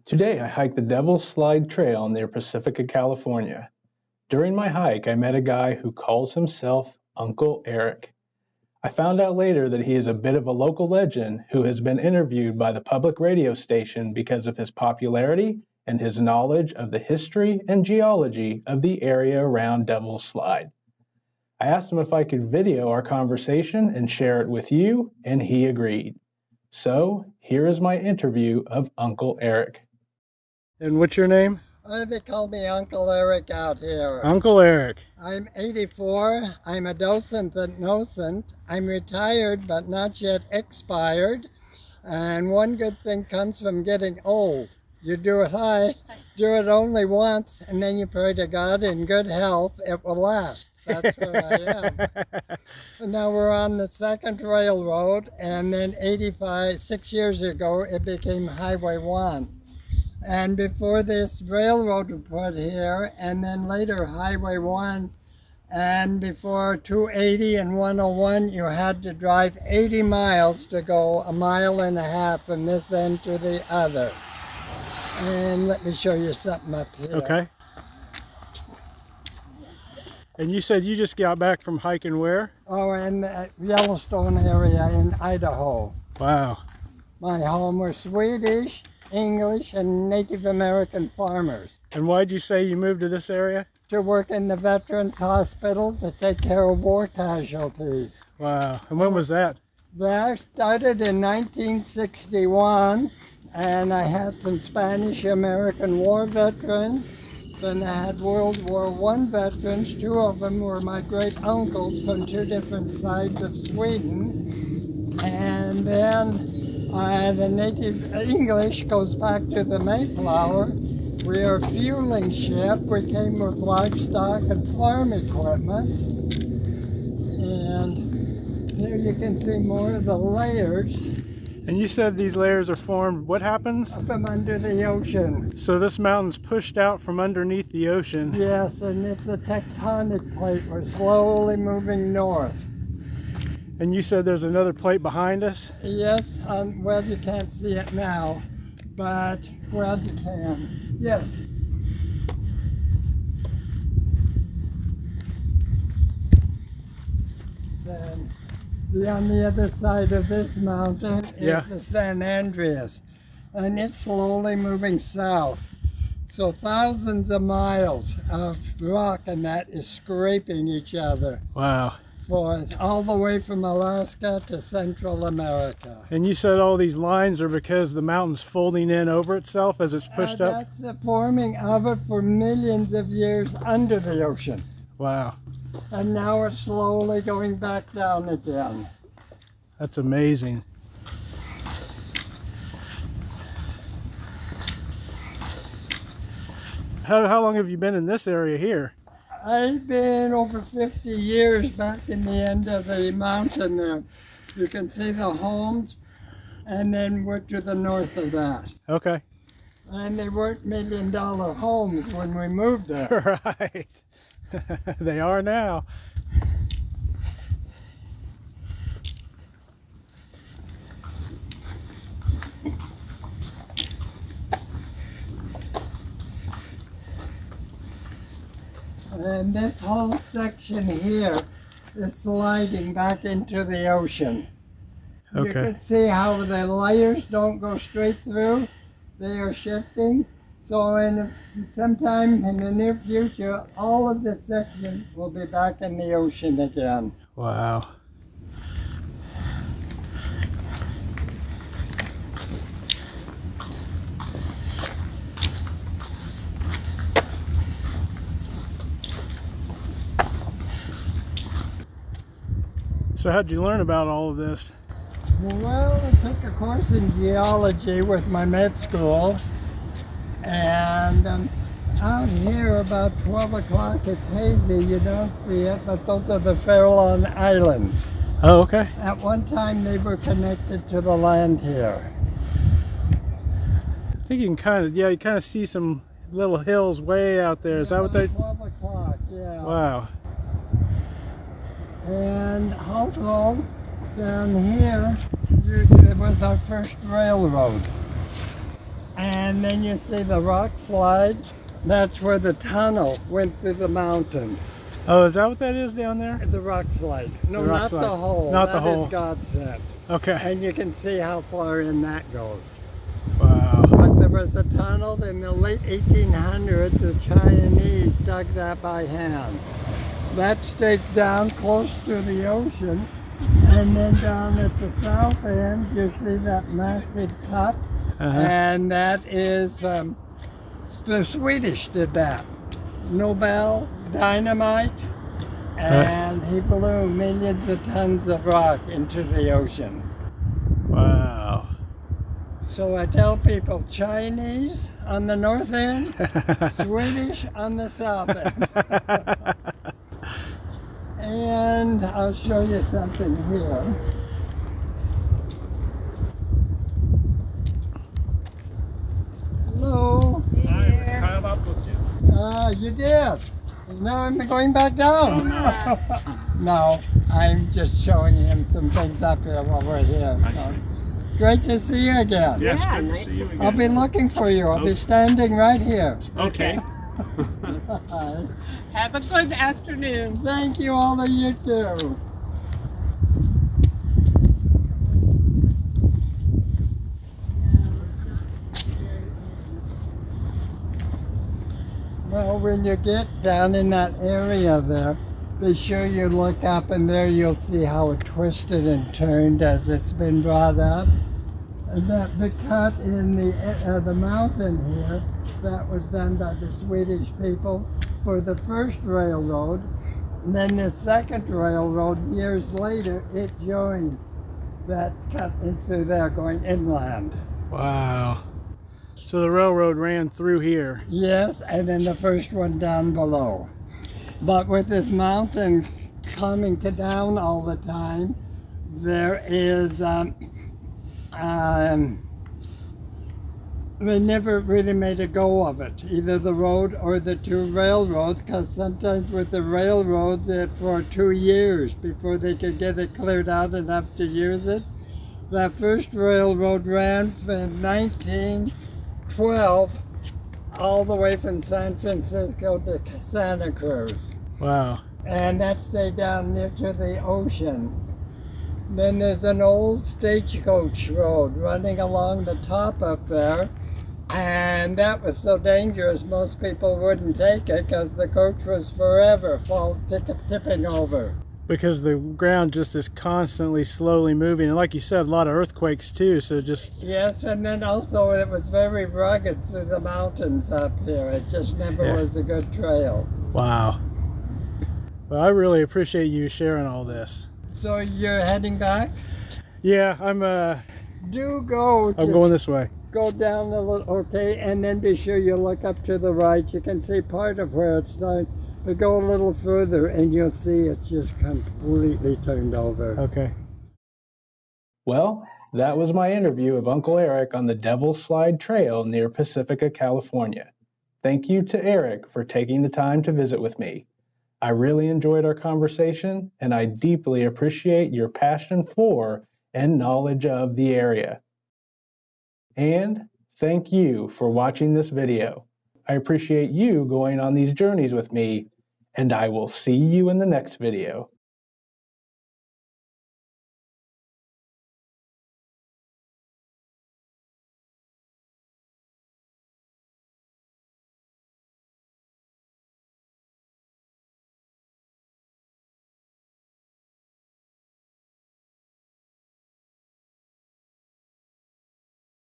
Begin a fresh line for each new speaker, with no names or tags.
Today I hiked the Devil's Slide Trail near Pacifica, California. During my hike, I met a guy who calls himself Uncle Eric. I found out later that he is a bit of a local legend who has been interviewed by the public radio station because of his popularity and his knowledge of the history and geology of the area around Devil's Slide. I asked him if I could video our conversation and share it with you, and he agreed. So, here is my interview of Uncle Eric. And what's your name?
They call me Uncle Eric out here.
Uncle Eric.
I'm 84. I'm a docent at Nocent. I'm retired but not yet expired. And one good thing comes from getting old. You do it high, do it only once, and then you pray to God in good health it will last. That's where I am. And now we're on the second railroad, and then 6 years ago, it became Highway 1. And before this, railroad was put here, and then later Highway 1. And before 280 and 101, you had to drive 80 miles to go a mile and a half from this end to the other. And let me show you something up here.
Okay. And you said you just got back from hiking where?
Oh, in the Yellowstone area in Idaho.
Wow.
My home were Swedish, English, and Native American farmers.
And why'd you say you moved to this area?
To work in the Veterans Hospital to take care of war casualties.
Wow. And when was that?
That started in 1961, and I had some Spanish-American War veterans. Then I had World War I veterans. 2 of them were my great uncles from 2 different sides of Sweden. And then the native English goes back to the Mayflower. We are a fueling ship. We came with livestock and farm equipment. And here you can see more of the layers.
And you said these layers are formed, what happens?
From under the ocean.
So this mountain's pushed out from underneath the ocean.
Yes, and it's a tectonic plate. We're slowly moving north.
And you said there's another plate behind us?
Yes, well, you can't see it now, but well, you can. Yes. Then on the other side of this mountain is the San Andreas, and it's slowly moving south. So thousands of miles of rock and that is scraping each other.
Wow.
For all the way from Alaska to Central America.
And you said all these lines are because the mountain's folding in over itself as it's pushed up?
That's the forming of it for millions of years under the ocean.
Wow.
And now it's slowly going back down again.
That's amazing. How long have you been in this area here?
I've been over 50 years back in the end of the mountain there. You can see the homes, and then we're to the north of that.
Okay.
And they weren't million-dollar homes when we moved there.
Right. They are now.
And this whole section here is sliding back into the ocean.
Okay.
You can see how the layers don't go straight through. They are shifting. So sometime in the near future, all of this section will be back in the ocean again.
Wow. So how'd you learn about all of this?
Well, I took a course in geology with my med school, and out here about 12 o'clock it's hazy, you don't see it, but those are the Farallon Islands.
Oh, okay.
At one time they were connected to the land here.
I think you can you kind of see some little hills way out there. Is that what they...
12 o'clock, yeah.
Wow.
And also down here, there was our first railroad. And then you see the rock slide. That's where the tunnel went through the mountain.
Oh, is that what that is down there?
The rock slide. No,
The rock
not
slide.
the hole.
Not the
That
hole.
is God sent.
Okay.
And you can see how far in that goes.
Wow.
But there was a tunnel in the late 1800s. The Chinese dug that by hand. That stayed down close to the ocean. And then down at the south end, you see that massive cut. And that is, the Swedish did that. Nobel Dynamite. And he blew millions of tons of rock into the ocean.
Wow.
So I tell people, Chinese on the north end, Swedish on the south end. And I'll show you something here. Hello. You did. Now I'm going back down. No, I'm just showing him some things up here while we're here. So. Great to see you again.
Yes, good to see you again.
I'll be looking for you. I'll be standing right here.
Okay.
Have a good afternoon.
Thank you, all of you too. Well, when you get down in that area there, be sure you look up, and there you'll see how it twisted and turned as it's been brought up. And that the cut in the mountain here, that was done by the Swedish people for the first railroad. And then the second railroad, years later, it joined that cut into there going inland.
Wow. So the railroad ran through here.
Yes, and then the first one down below. But with this mountain coming down all the time, there is, they never really made a go of it, either the road or the two railroads, because sometimes with the railroads, for 2 years before they could get it cleared out enough to use it. That first railroad ran from 1912 all the way from San Francisco to Santa Cruz.
Wow.
And that stayed down near to the ocean. Then there's an old stagecoach road running along the top up there. And that was so dangerous, most people wouldn't take it because the coach was forever tipping over.
Because the ground just is constantly slowly moving. And like you said, a lot of earthquakes too, so just...
Yes, and then also it was very rugged through the mountains up here. It just never was a good trail.
Wow. Well, I really appreciate you sharing all this.
So you're heading back?
Yeah, I'm going this way.
Go down a little, okay, and then be sure you look up to the right. You can see part of where it's done, but go a little further and you'll see it's just completely turned over.
Okay. Well, that was my interview of Uncle Eric on the Devil's Slide Trail near Pacifica, California. Thank you to Eric for taking the time to visit with me. I really enjoyed our conversation, and I deeply appreciate your passion for and knowledge of the area. And thank you for watching this video. I appreciate you going on these journeys with me, and I will see you in the next video.